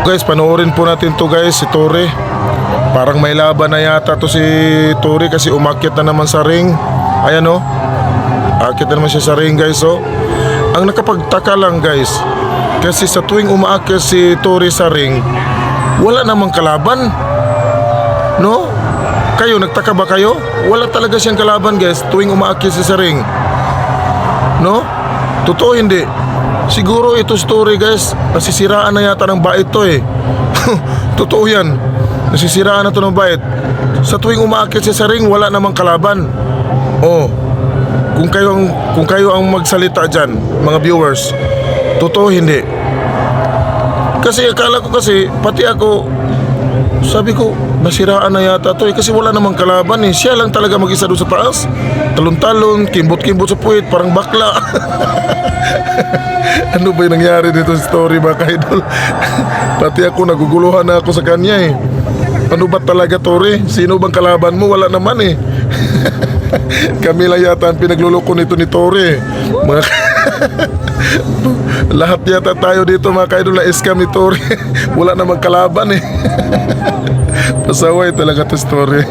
Guys, panoorin po natin to guys, si Tori. Parang may laban na yata to si Tori kasi umakyat na naman sa ring. Ayan o. Akyat na naman siya sa ring guys o. Ang nakapagtaka lang guys, kasi sa tuwing umaakyat si Tori sa ring, wala namang kalaban. No? Kayo, nagtaka ba kayo? Wala talaga siyang kalaban guys tuwing umaakyat siya sa ring. No? Totoo hindi. Siguro ito story guys, nasisiraan na yata ng bait to eh. Totoo yan. Nasisiraan na to ng bait. Sa tuwing umaakyat siya sa ring, wala namang kalaban. Oh. Kung kayo ang magsalita dyan, mga viewers, totoo hindi. Kasi akala ko kasi, pati ako, sabi ko, nasiraan na yata to eh. Kasi wala namang kalaban eh. Siya lang talaga mag-isa doon sa taas. Talon-talon, kimbot-kimbot sa puwit, parang bakla. Ano ba yung nangyari dito sa story mga ka-idol? Pati ako, naguguluhan na ako sa kanya eh. Ano ba talaga Tori? Sino bang kalaban mo? Wala naman eh. Kami lang yata ang pinagluloko nito ni Tori eh. Mga lahat yata tayo dito mga ka-idol na scam ni Tori. Wala namang kalaban eh. Pasaway talaga to story.